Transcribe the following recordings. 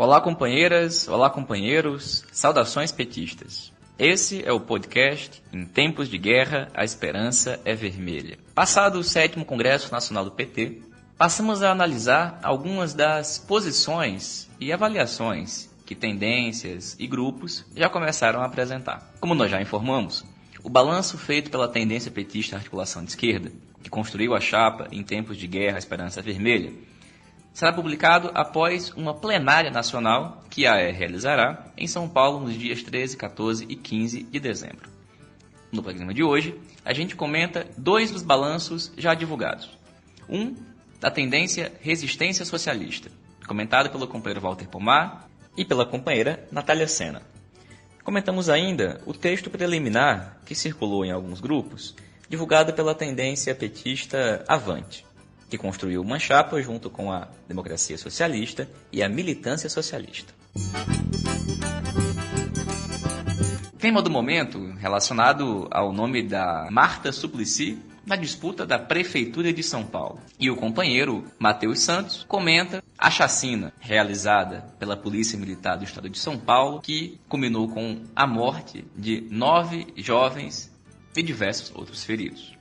Olá companheiras, olá companheiros, saudações petistas. Esse é o podcast Em Tempos de Guerra, a Esperança é Vermelha. Passado o 7º Congresso Nacional do PT, passamos a analisar algumas das posições e avaliações que tendências e grupos já começaram a apresentar. Como nós já informamos, o balanço feito pela tendência petista Articulação de Esquerda, que construiu a chapa Em Tempos de Guerra, a Esperança é Vermelha, será publicado após uma plenária nacional que a AE realizará em São Paulo nos dias 13, 14 e 15 de dezembro. No programa de hoje, a gente comenta dois dos balanços já divulgados. Um, da tendência Resistência Socialista, comentado pelo companheiro Walter Pomar e pela companheira Natália Sena. Comentamos ainda o texto preliminar que circulou em alguns grupos, divulgado pela tendência petista Avante, que construiu uma chapa junto com a Democracia Socialista e a Militância Socialista. Tema do momento relacionado ao nome da Marta Suplicy na disputa da Prefeitura de São Paulo. E o companheiro Matheus Santos comenta a chacina realizada pela Polícia Militar do Estado de São Paulo, que culminou com a morte de 9 jovens e diversos outros feridos.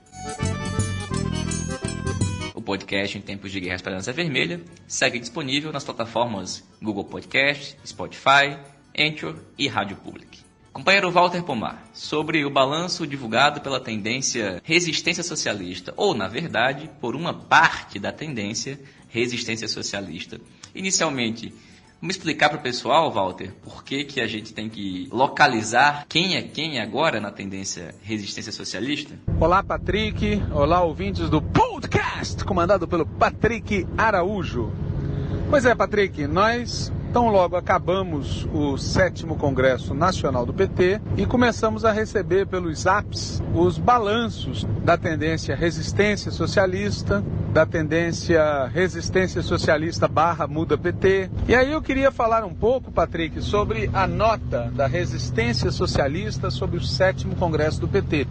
O podcast Em Tempos de Guerra, a Esperança é Vermelha segue disponível nas plataformas Google Podcast, Spotify, Anchor e Rádio Public. Companheiro Walter Pomar, sobre o balanço divulgado pela tendência Resistência Socialista, ou, na verdade, por uma parte da tendência Resistência Socialista. Inicialmente, vamos explicar para o pessoal, Walter, por que a gente tem que localizar quem é quem agora na tendência Resistência Socialista? Olá, Patrick. Olá, ouvintes do podcast, comandado pelo Patrick Araújo. Pois é, Patrick, nós tão logo acabamos o 7º Congresso Nacional do PT e começamos a receber pelos apps os balanços da tendência Resistência Socialista, da tendência Resistência Socialista / Muda PT. E aí eu queria falar um pouco, Patrick, sobre a nota da Resistência Socialista sobre o 7º Congresso do PT.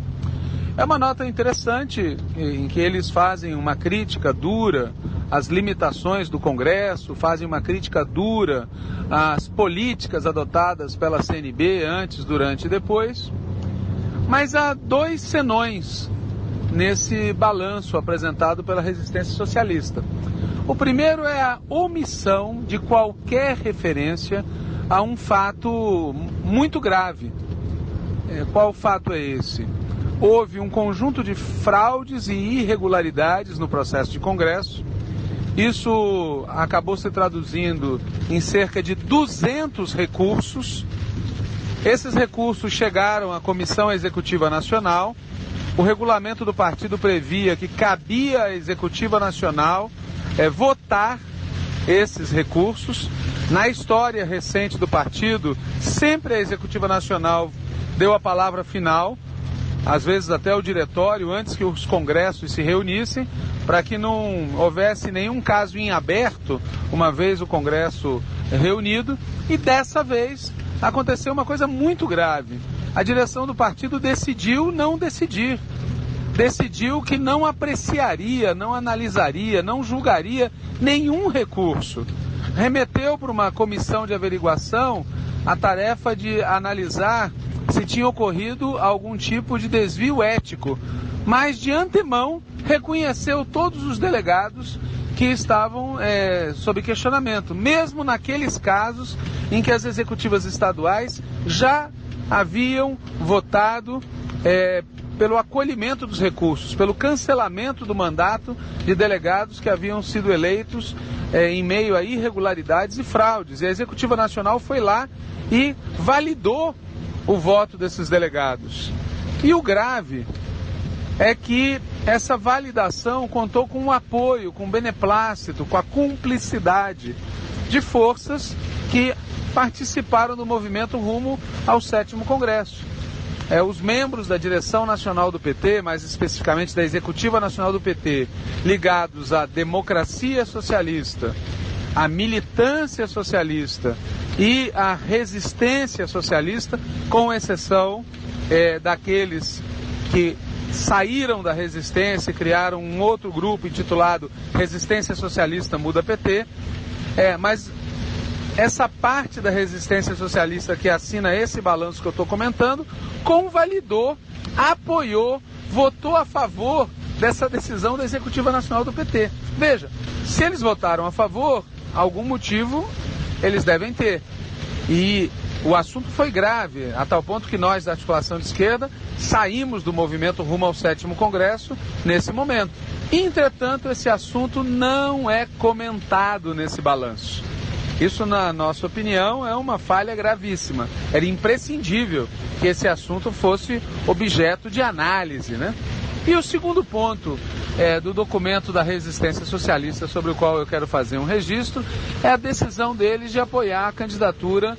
É uma nota interessante em que eles fazem uma crítica dura às limitações do Congresso, fazem uma crítica dura às políticas adotadas pela CNB antes, durante e depois. Mas há dois senões nesse balanço apresentado pela Resistência Socialista. O primeiro é a omissão de qualquer referência a um fato muito grave. Qual fato é esse? Houve um conjunto de fraudes e irregularidades no processo de Congresso. Isso acabou se traduzindo em cerca de 200 recursos. Esses recursos chegaram à Comissão Executiva Nacional. O regulamento do partido previa que cabia à Executiva Nacional votar esses recursos. Na história recente do partido, sempre a Executiva Nacional deu a palavra final, às vezes até o diretório, antes que os congressos se reunissem, para que não houvesse nenhum caso em aberto, uma vez o Congresso reunido. E dessa vez aconteceu uma coisa muito grave. A direção do partido decidiu não decidir. Decidiu que não apreciaria, não analisaria, não julgaria nenhum recurso. Remeteu para uma comissão de averiguação a tarefa de analisar se tinha ocorrido algum tipo de desvio ético, mas de antemão reconheceu todos os delegados que estavam sob questionamento, mesmo naqueles casos em que as executivas estaduais já haviam votado pelo acolhimento dos recursos, pelo cancelamento do mandato de delegados que haviam sido eleitos em meio a irregularidades e fraudes. E a Executiva Nacional foi lá e validou o voto desses delegados. E o grave é que essa validação contou com o apoio, com o beneplácito, com a cumplicidade de forças que participaram do movimento rumo ao 7º Congresso. Os membros da direção nacional do PT, mais especificamente da Executiva Nacional do PT, ligados à Democracia Socialista, à Militância Socialista e à Resistência Socialista, com exceção daqueles que saíram da resistência e criaram um outro grupo intitulado Resistência Socialista Muda PT, mas essa parte da resistência socialista que assina esse balanço que eu estou comentando, convalidou, apoiou, votou a favor dessa decisão da Executiva Nacional do PT. Veja, se eles votaram a favor, algum motivo eles devem ter. E o assunto foi grave, a tal ponto que nós, da articulação de esquerda, saímos do movimento rumo ao 7º Congresso nesse momento. Entretanto, esse assunto não é comentado nesse balanço. Isso, na nossa opinião, é uma falha gravíssima. Era imprescindível que esse assunto fosse objeto de análise, né? E o segundo ponto do documento da resistência socialista, sobre o qual eu quero fazer um registro, é a decisão deles de apoiar a candidatura,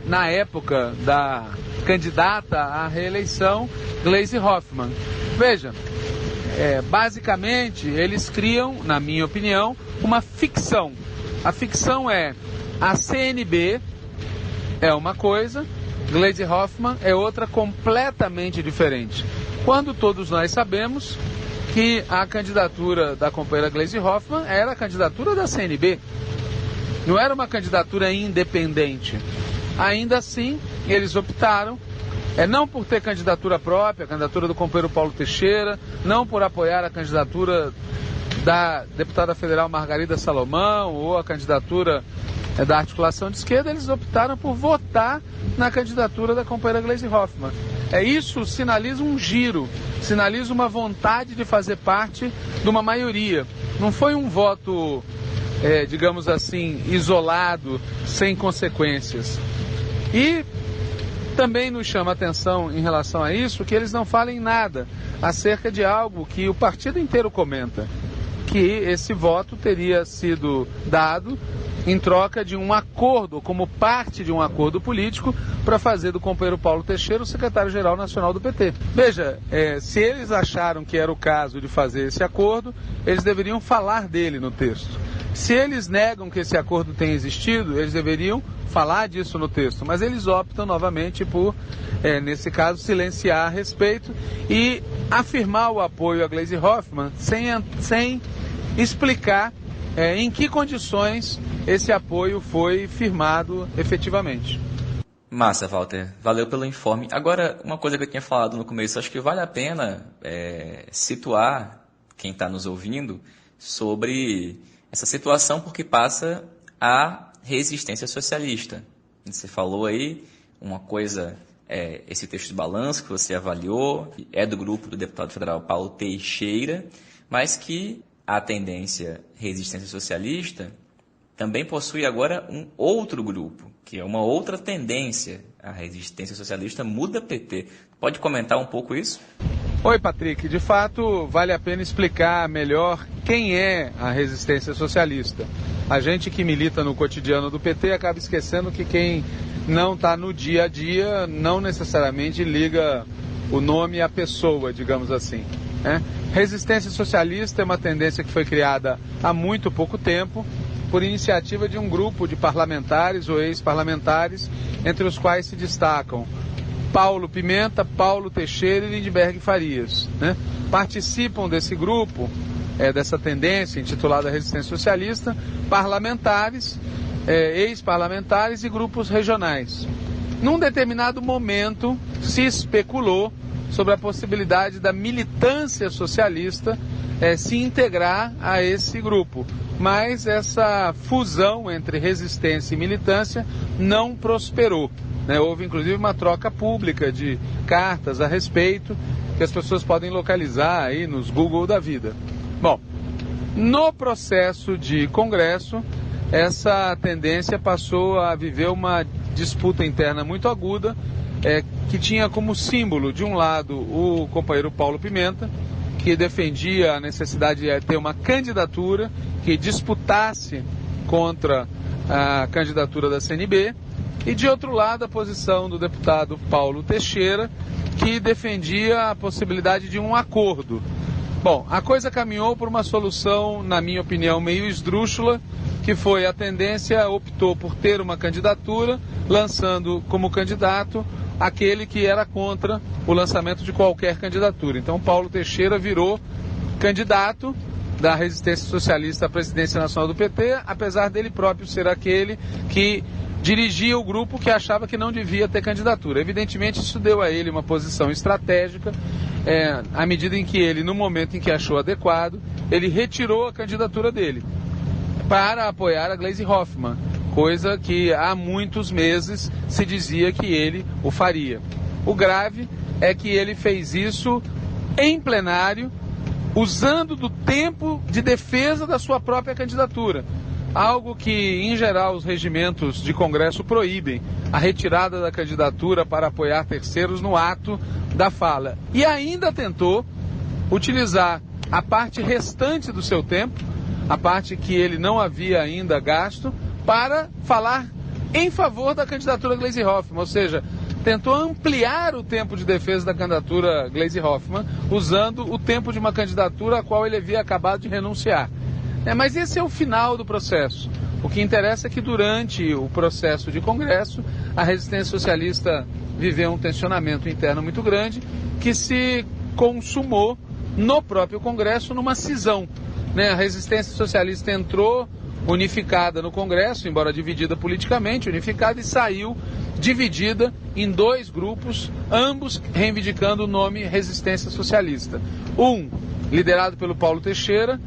na época da candidata à reeleição, Gleisi Hoffmann. Veja, basicamente eles criam, na minha opinião, uma ficção. A ficção é: a CNB é uma coisa, Gleisi Hoffmann é outra completamente diferente. Quando todos nós sabemos que a candidatura da companheira Gleisi Hoffmann era a candidatura da CNB, não era uma candidatura independente. Ainda assim, eles optaram, não por ter candidatura própria, a candidatura do companheiro Paulo Teixeira, não por apoiar a candidatura da deputada federal Margarida Salomão ou a candidatura da articulação de esquerda, eles optaram por votar na candidatura da companheira Gleisi Hoffmann. Isso sinaliza um giro, sinaliza uma vontade de fazer parte de uma maioria. Não foi um voto, digamos assim, isolado, sem consequências. E também nos chama a atenção em relação a isso que eles não falem nada acerca de algo que o partido inteiro comenta, que esse voto teria sido dado em troca de um acordo, como parte de um acordo político, para fazer do companheiro Paulo Teixeira o secretário-geral nacional do PT. Veja, se eles acharam que era o caso de fazer esse acordo, eles deveriam falar dele no texto. Se eles negam que esse acordo tenha existido, eles deveriam falar disso no texto, mas eles optam novamente por, nesse caso, silenciar a respeito e afirmar o apoio a Gleisi Hoffmann sem explicar em que condições esse apoio foi firmado efetivamente. Massa, Walter. Valeu pelo informe. Agora, uma coisa que eu tinha falado no começo, acho que vale a pena situar quem está nos ouvindo sobre essa situação por que passa a resistência socialista. Você falou aí uma coisa, esse texto de balanço que você avaliou, é do grupo do deputado federal Paulo Teixeira, mas que a tendência resistência socialista também possui agora um outro grupo, que é uma outra tendência. A resistência socialista muda PT. Pode comentar um pouco isso? Oi, Patrick. De fato, vale a pena explicar melhor quem é a resistência socialista. A gente que milita no cotidiano do PT acaba esquecendo que quem não está no dia a dia não necessariamente liga o nome à pessoa, digamos assim. Resistência socialista é uma tendência que foi criada há muito pouco tempo por iniciativa de um grupo de parlamentares ou ex-parlamentares, entre os quais se destacam Paulo Pimenta, Paulo Teixeira e Lindbergh Farias. Participam desse grupo, dessa tendência intitulada Resistência Socialista, parlamentares, ex-parlamentares e grupos regionais. Num determinado momento se especulou sobre a possibilidade da militância socialista se integrar a esse grupo. Mas essa fusão entre resistência e militância não prosperou. Houve inclusive uma troca pública de cartas a respeito, que as pessoas podem localizar aí nos Google da vida. Bom, no processo de Congresso, essa tendência passou a viver uma disputa interna muito aguda, que tinha como símbolo, de um lado, o companheiro Paulo Pimenta, que defendia a necessidade de ter uma candidatura que disputasse contra a candidatura da CNB, e de outro lado a posição do deputado Paulo Teixeira, que defendia a possibilidade de um acordo. Bom, a coisa caminhou por uma solução, na minha opinião, meio esdrúxula, que foi a tendência optou por ter uma candidatura, lançando como candidato aquele que era contra o lançamento de qualquer candidatura. Então Paulo Teixeira virou candidato da resistência socialista à presidência nacional do PT, apesar dele próprio ser aquele que dirigia o grupo que achava que não devia ter candidatura. Evidentemente, isso deu a ele uma posição estratégica, à medida em que ele, no momento em que achou adequado, ele retirou a candidatura dele para apoiar a Gleisi Hoffmann, coisa que há muitos meses se dizia que ele o faria. O grave é que ele fez isso em plenário, usando do tempo de defesa da sua própria candidatura. Algo que, em geral, os regimentos de Congresso proíbem, a retirada da candidatura para apoiar terceiros no ato da fala. E ainda tentou utilizar a parte restante do seu tempo, a parte que ele não havia ainda gasto, para falar em favor da candidatura Gleisi Hoffmann, ou seja, tentou ampliar o tempo de defesa da candidatura Gleisi Hoffmann, usando o tempo de uma candidatura a qual ele havia acabado de renunciar. Mas esse é o final do processo. O que interessa é que durante o processo de Congresso, a resistência socialista viveu um tensionamento interno muito grande que se consumou no próprio Congresso numa cisão. A resistência socialista entrou unificada no Congresso, embora dividida politicamente, unificada, e saiu dividida em dois grupos, ambos reivindicando o nome Resistência Socialista. Um, liderado pelo Paulo Teixeira,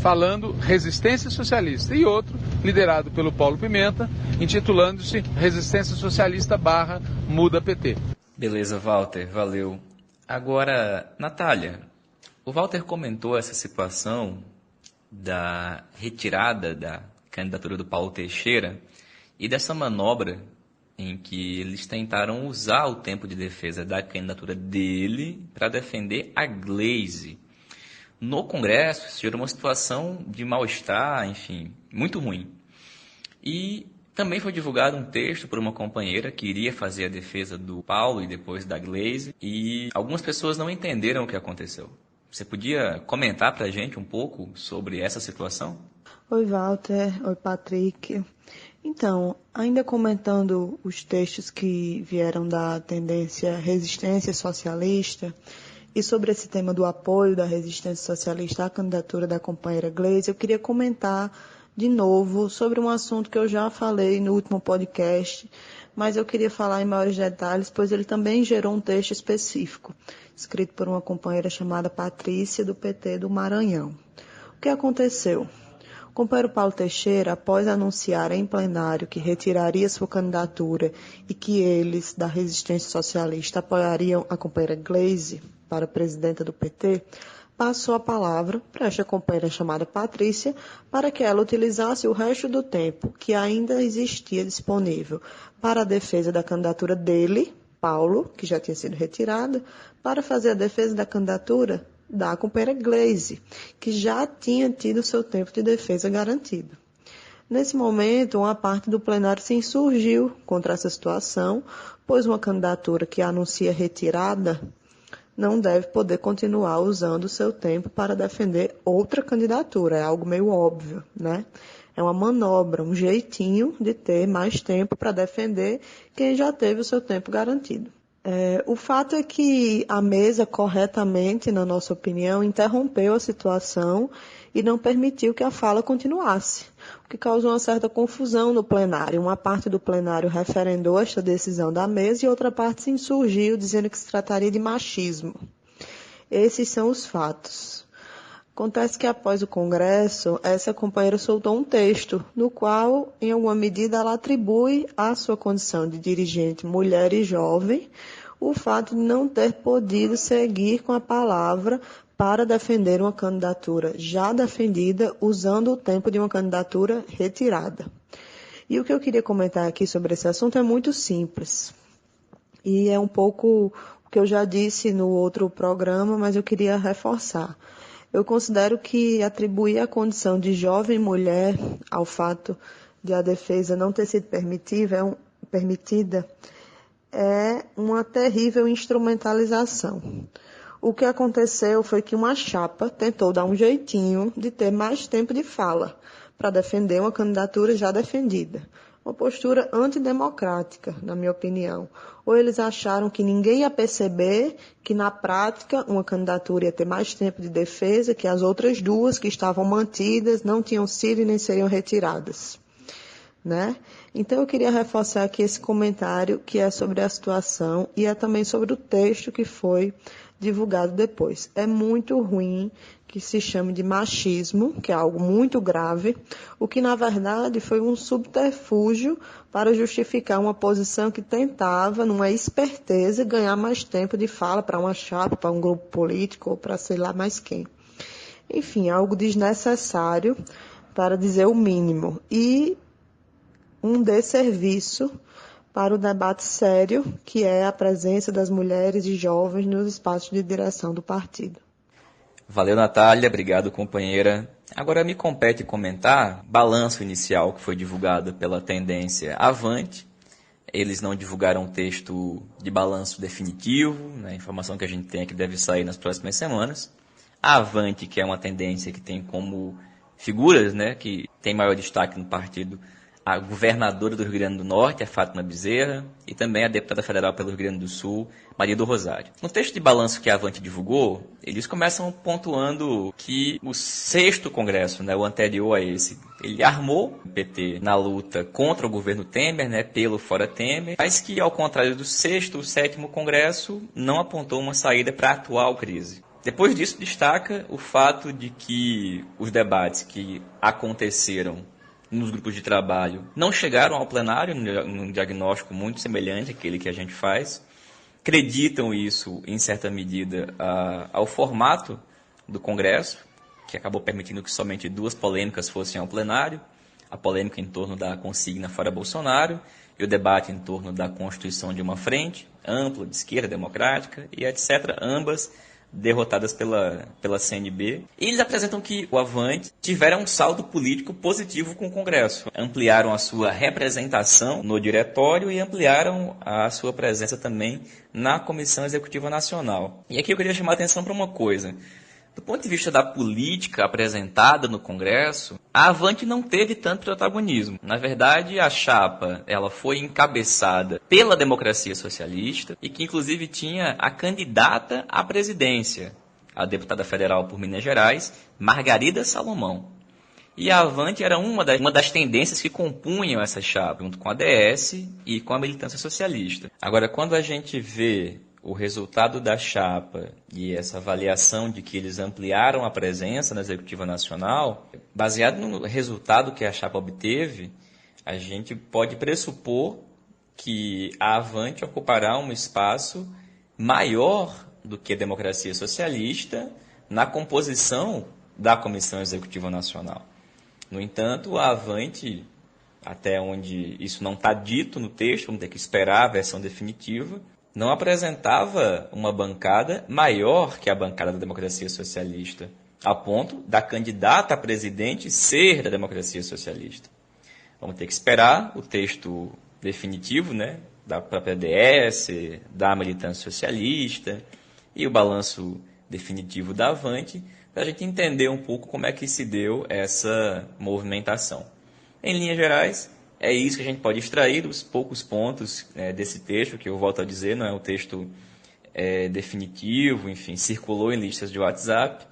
falando Resistência Socialista, e outro, liderado pelo Paulo Pimenta, intitulando-se Resistência Socialista / Muda PT. Beleza, Walter, valeu. Agora, Natália, o Walter comentou essa situação da retirada da candidatura do Paulo Teixeira e dessa manobra em que eles tentaram usar o tempo de defesa da candidatura dele para defender a Gleisi. No Congresso, isso gerou uma situação de mal-estar, enfim, muito ruim. E também foi divulgado um texto por uma companheira que iria fazer a defesa do Paulo e depois da Gleisi, e algumas pessoas não entenderam o que aconteceu. Você podia comentar para a gente um pouco sobre essa situação? Oi, Walter. Oi, Patrick. Então, ainda comentando os textos que vieram da tendência resistência socialista, e sobre esse tema do apoio da resistência socialista à candidatura da companheira Gleisi, eu queria comentar de novo sobre um assunto que eu já falei no último podcast, mas eu queria falar em maiores detalhes, pois ele também gerou um texto específico, escrito por uma companheira chamada Patrícia, do PT do Maranhão. O que aconteceu? O companheiro Paulo Teixeira, após anunciar em plenário que retiraria sua candidatura e que eles, da resistência socialista, apoiariam a companheira Gleisi para presidenta do PT, passou a palavra para esta companheira chamada Patrícia para que ela utilizasse o resto do tempo que ainda existia disponível para a defesa da candidatura dele, Paulo, que já tinha sido retirada, para fazer a defesa da candidatura da companheira Gleisi, que já tinha tido seu tempo de defesa garantido. Nesse momento, uma parte do plenário se insurgiu contra essa situação, pois uma candidatura que anuncia retirada não deve poder continuar usando o seu tempo para defender outra candidatura. É algo meio óbvio, né? É uma manobra, um jeitinho de ter mais tempo para defender quem já teve o seu tempo garantido. O fato é que a mesa, corretamente, na nossa opinião, interrompeu a situação e não permitiu que a fala continuasse, o que causou uma certa confusão no plenário. Uma parte do plenário referendou esta decisão da mesa e outra parte se insurgiu, dizendo que se trataria de machismo. Esses são os fatos. Acontece que após o Congresso, essa companheira soltou um texto, no qual, em alguma medida, ela atribui à sua condição de dirigente mulher e jovem o fato de não ter podido seguir com a palavra para defender uma candidatura já defendida, usando o tempo de uma candidatura retirada. E o que eu queria comentar aqui sobre esse assunto é muito simples. E é um pouco o que eu já disse no outro programa, mas eu queria reforçar. Eu considero que atribuir a condição de jovem mulher ao fato de a defesa não ter sido permitida é uma terrível instrumentalização. O que aconteceu foi que uma chapa tentou dar um jeitinho de ter mais tempo de fala para defender uma candidatura já defendida. uma postura antidemocrática, na minha opinião. Ou eles acharam que ninguém ia perceber que, na prática, uma candidatura ia ter mais tempo de defesa, que as outras duas que estavam mantidas não tinham sido e nem seriam retiradas, né? Então, eu queria reforçar aqui esse comentário que é sobre a situação e é também sobre o texto que foi divulgado depois. É muito ruim que se chame de machismo, que é algo muito grave, o que, na verdade, foi um subterfúgio para justificar uma posição que tentava, numa esperteza, ganhar mais tempo de fala para uma chapa, para um grupo político ou para sei lá mais quem. Enfim, algo desnecessário, para dizer o mínimo. E um desserviço para o debate sério, que é a presença das mulheres e jovens nos espaços de direção do partido. Valeu, Natália. Obrigado, companheira. Agora me compete comentar o balanço inicial que foi divulgado pela tendência Avante. Eles não divulgaram um texto de balanço definitivo, né? A informação que a gente tem é que deve sair nas próximas semanas. A Avante, que é uma tendência que tem como figuras, né, que tem maior destaque no partido, a governadora do Rio Grande do Norte, a Fátima Bezerra, e também a deputada federal pelo Rio Grande do Sul, Maria do Rosário. No texto de balanço que a Avante divulgou, eles começam pontuando que o 6º Congresso, né, o anterior a esse, ele armou o PT na luta contra o governo Temer, né, pelo fora Temer, mas que, ao contrário do 6º, o 7º Congresso não apontou uma saída para a atual crise. Depois disso, destaca o fato de que os debates que aconteceram nos grupos de trabalho não chegaram ao plenário, num diagnóstico muito semelhante àquele que a gente faz. Acreditam isso, em certa medida, ao formato do Congresso, que acabou permitindo que somente 2 polêmicas fossem ao plenário, a polêmica em torno da consigna fora Bolsonaro e o debate em torno da constituição de uma frente ampla, de esquerda democrática e etc., ambas derrotadas pela CNB. E eles apresentam que o Avante tiveram um saldo político positivo com o Congresso. Ampliaram a sua representação no diretório e ampliaram a sua presença também na Comissão Executiva Nacional. E aqui eu queria chamar a atenção para uma coisa. Do ponto de vista da política apresentada no Congresso, a Avante não teve tanto protagonismo. Na verdade, a chapa ela foi encabeçada pela Democracia Socialista e que, inclusive, tinha a candidata à presidência, a deputada federal por Minas Gerais, Margarida Salomão. E a Avante era uma das tendências que compunham essa chapa, junto com a DS e com a militância socialista. Agora, quando a gente vê o resultado da chapa e essa avaliação de que eles ampliaram a presença na Executiva Nacional, baseado no resultado que a chapa obteve, a gente pode pressupor que a Avante ocupará um espaço maior do que a Democracia Socialista na composição da Comissão Executiva Nacional. No entanto, a Avante, até onde isso não está dito no texto, vamos ter que esperar a versão definitiva, não apresentava uma bancada maior que a bancada da Democracia Socialista, a ponto da candidata a presidente ser da Democracia Socialista. Vamos ter que esperar o texto definitivo, né, da própria DS, da militância socialista e o balanço definitivo da Avante, para a gente entender um pouco como é que se deu essa movimentação. Em linhas gerais, é isso que a gente pode extrair dos poucos pontos desse texto, que eu volto a dizer, não é um texto definitivo, enfim, circulou em listas de WhatsApp,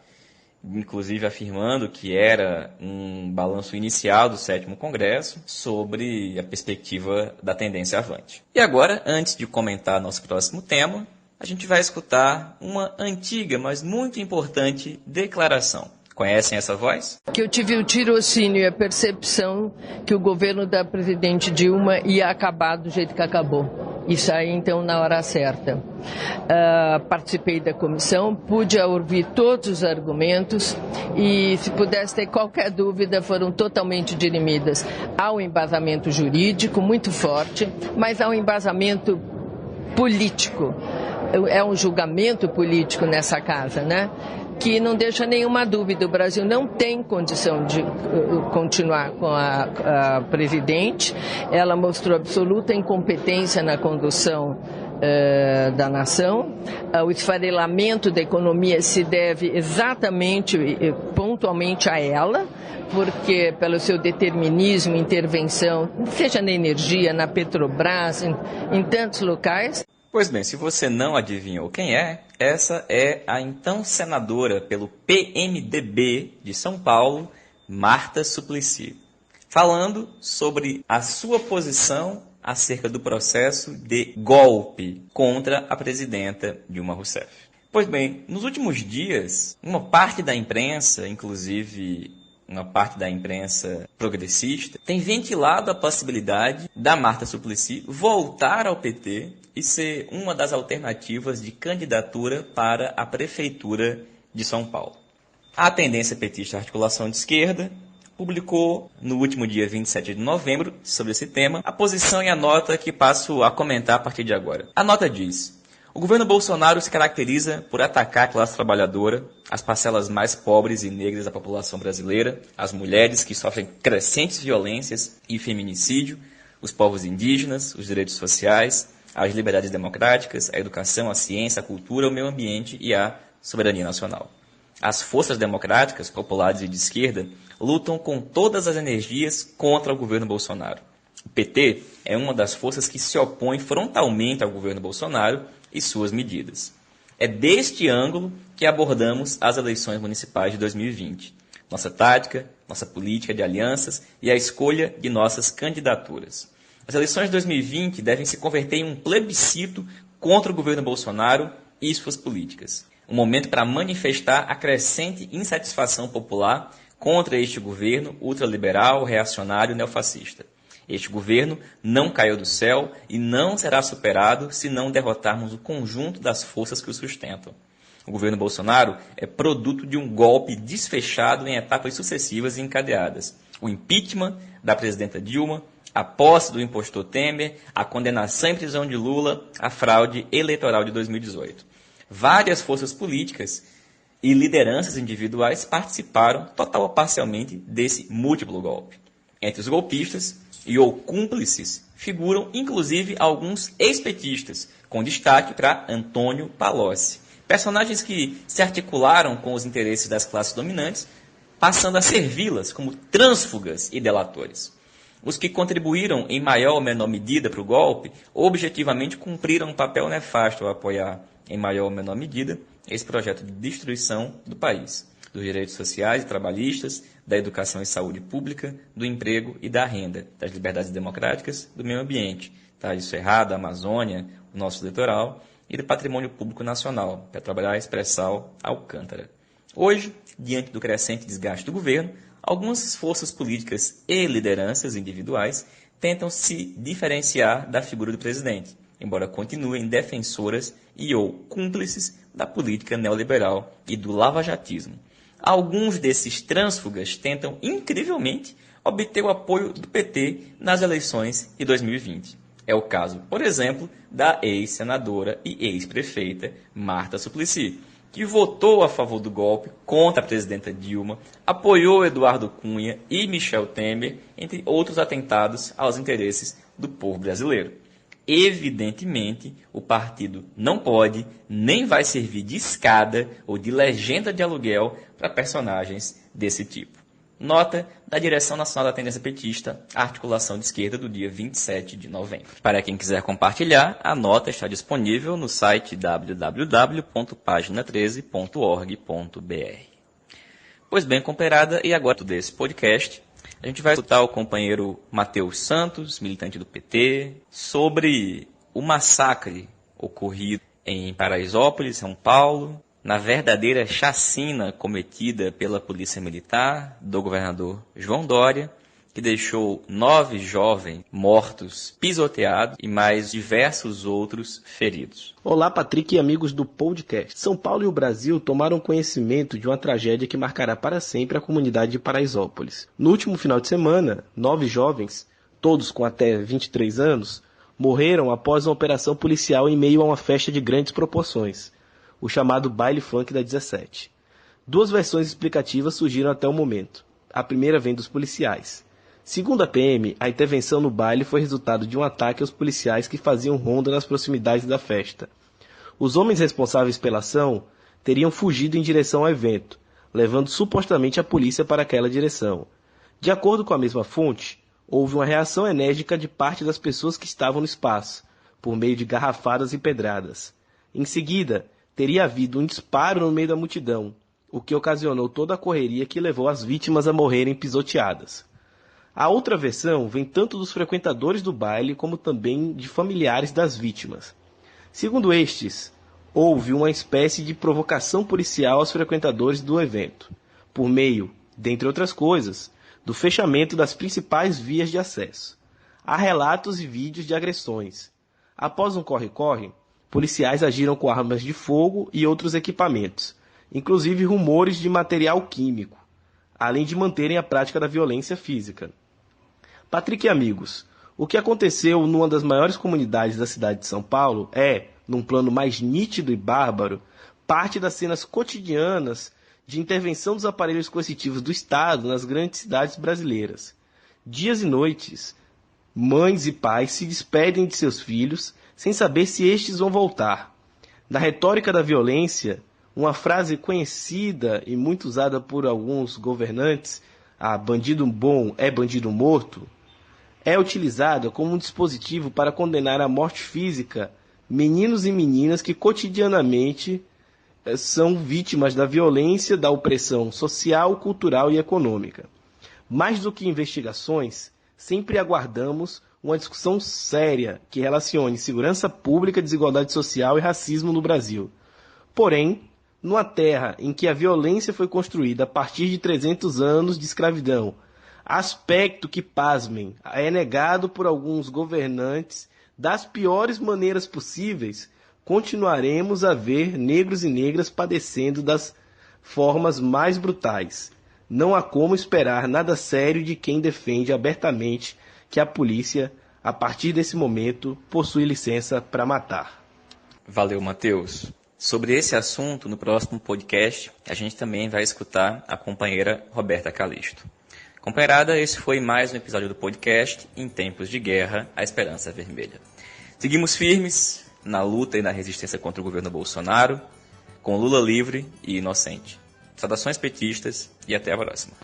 inclusive afirmando que era um balanço inicial do 7º Congresso sobre a perspectiva da tendência Avante. E agora, antes de comentar nosso próximo tema, a gente vai escutar uma antiga, mas muito importante declaração. Conhecem essa voz? Que eu tive o tirocínio e a percepção que o governo da presidente Dilma ia acabar do jeito que acabou. E saí então na hora certa. Participei da comissão, pude ouvir todos os argumentos e, se pudesse ter qualquer dúvida, foram totalmente dirimidas. Há um embasamento jurídico muito forte, mas há um embasamento político. É um julgamento político nessa casa, né? Que não deixa nenhuma dúvida. O Brasil não tem condição de continuar com a presidente. Ela mostrou absoluta incompetência na condução da nação. O esfarelamento da economia se deve exatamente, pontualmente a ela, porque pelo seu determinismo, intervenção, seja na energia, na Petrobras, em tantos locais. Pois bem, se você não adivinhou quem é, essa é a então senadora pelo PMDB de São Paulo, Marta Suplicy, falando sobre a sua posição acerca do processo de golpe contra a presidenta Dilma Rousseff. Pois bem, nos últimos dias, uma parte da imprensa, inclusive uma parte da imprensa progressista, tem ventilado a possibilidade da Marta Suplicy voltar ao PT e ser uma das alternativas de candidatura para a prefeitura de São Paulo. A tendência petista Articulação de Esquerda publicou no último dia 27 de novembro, sobre esse tema, a posição e a nota que passo a comentar a partir de agora. A nota diz: o governo Bolsonaro se caracteriza por atacar a classe trabalhadora, as parcelas mais pobres e negras da população brasileira, as mulheres que sofrem crescentes violências e feminicídio, os povos indígenas, os direitos sociais, as liberdades democráticas, a educação, a ciência, a cultura, o meio ambiente e a soberania nacional. As forças democráticas, populares e de esquerda lutam com todas as energias contra o governo Bolsonaro. O PT é uma das forças que se opõe frontalmente ao governo Bolsonaro e suas medidas. É deste ângulo que abordamos as eleições municipais de 2020. Nossa tática, nossa política de alianças e a escolha de nossas candidaturas. As eleições de 2020 devem se converter em um plebiscito contra o governo Bolsonaro e suas políticas. Um momento para manifestar a crescente insatisfação popular contra este governo ultraliberal, reacionário e neofascista. Este governo não caiu do céu e não será superado se não derrotarmos o conjunto das forças que o sustentam. O governo Bolsonaro é produto de um golpe desfechado em etapas sucessivas e encadeadas. O impeachment da presidenta Dilma, a posse do impostor Temer, a condenação em prisão de Lula, a fraude eleitoral de 2018. Várias forças políticas e lideranças individuais participaram, total ou parcialmente, desse múltiplo golpe. Entre os golpistas e ou cúmplices figuram, inclusive, alguns ex-petistas, com destaque para Antônio Palocci. Personagens que se articularam com os interesses das classes dominantes, passando a servi-las como trânsfugas e delatores. Os que contribuíram em maior ou menor medida para o golpe, objetivamente cumpriram um papel nefasto ao apoiar, em maior ou menor medida, esse projeto de destruição do país, dos direitos sociais e trabalhistas, da educação e saúde pública, do emprego e da renda, das liberdades democráticas, do meio ambiente, do Cerrado, da Amazônia, o nosso litoral, e do patrimônio público nacional, Petrobras, Pré-Sal, Alcântara. Hoje, diante do crescente desgaste do governo, algumas forças políticas e lideranças individuais tentam se diferenciar da figura do presidente, embora continuem defensoras e ou cúmplices da política neoliberal e do lavajatismo. Alguns desses trânsfugas tentam, incrivelmente, obter o apoio do PT nas eleições de 2020. É o caso, por exemplo, da ex-senadora e ex-prefeita Marta Suplicy, que votou a favor do golpe contra a presidenta Dilma, apoiou Eduardo Cunha e Michel Temer, entre outros atentados aos interesses do povo brasileiro. Evidentemente, o partido não pode nem vai servir de escada ou de legenda de aluguel para personagens desse tipo. Nota da Direção Nacional da Tendência Petista, Articulação de Esquerda, do dia 27 de novembro. Para quem quiser compartilhar, a nota está disponível no site www.pagina13.org.br. Pois bem, companheirada, e agora desse podcast, a gente vai escutar o companheiro Matheus Santos, militante do PT, sobre o massacre ocorrido em Paraisópolis, São Paulo, na verdadeira chacina cometida pela Polícia Militar do governador João Dória, que deixou 9 jovens mortos, pisoteados e mais diversos outros feridos. Olá, Patrick e amigos do podcast. São Paulo e o Brasil tomaram conhecimento de uma tragédia que marcará para sempre a comunidade de Paraisópolis. No último final de semana, 9 jovens, todos com até 23 anos, morreram após uma operação policial em meio a uma festa de grandes proporções, o chamado Baile Funk da 17. 2 versões explicativas surgiram até o momento. A primeira vem dos policiais. Segundo a PM, a intervenção no baile foi resultado de um ataque aos policiais que faziam ronda nas proximidades da festa. Os homens responsáveis pela ação teriam fugido em direção ao evento, levando supostamente a polícia para aquela direção. De acordo com a mesma fonte, houve uma reação enérgica de parte das pessoas que estavam no espaço, por meio de garrafadas e pedradas. Em seguida, teria havido um disparo no meio da multidão, o que ocasionou toda a correria que levou as vítimas a morrerem pisoteadas. A outra versão vem tanto dos frequentadores do baile como também de familiares das vítimas. Segundo estes, houve uma espécie de provocação policial aos frequentadores do evento, por meio, dentre outras coisas, do fechamento das principais vias de acesso. Há relatos e vídeos de agressões. Após um corre-corre, policiais agiram com armas de fogo e outros equipamentos, inclusive rumores de material químico, além de manterem a prática da violência física. Patrick e amigos, o que aconteceu numa das maiores comunidades da cidade de São Paulo é, num plano mais nítido e bárbaro, parte das cenas cotidianas de intervenção dos aparelhos coercitivos do Estado nas grandes cidades brasileiras. Dias e noites, mães e pais se despedem de seus filhos sem saber se estes vão voltar. Na retórica da violência, uma frase conhecida e muito usada por alguns governantes, a bandido bom é bandido morto, é utilizada como um dispositivo para condenar à morte física meninos e meninas que cotidianamente são vítimas da violência, da opressão social, cultural e econômica. Mais do que investigações, sempre aguardamos uma discussão séria que relacione segurança pública, desigualdade social e racismo no Brasil. Porém, numa terra em que a violência foi construída a partir de 300 anos de escravidão, aspecto que, pasmem, é negado por alguns governantes das piores maneiras possíveis, continuaremos a ver negros e negras padecendo das formas mais brutais. Não há como esperar nada sério de quem defende abertamente que a polícia, a partir desse momento, possui licença para matar. Valeu, Matheus. Sobre esse assunto, no próximo podcast, a gente também vai escutar a companheira Roberta Calisto. Companheirada, esse foi mais um episódio do podcast Em Tempos de Guerra, a Esperança Vermelha. Seguimos firmes na luta e na resistência contra o governo Bolsonaro, com Lula livre e inocente. Saudações petistas e até a próxima.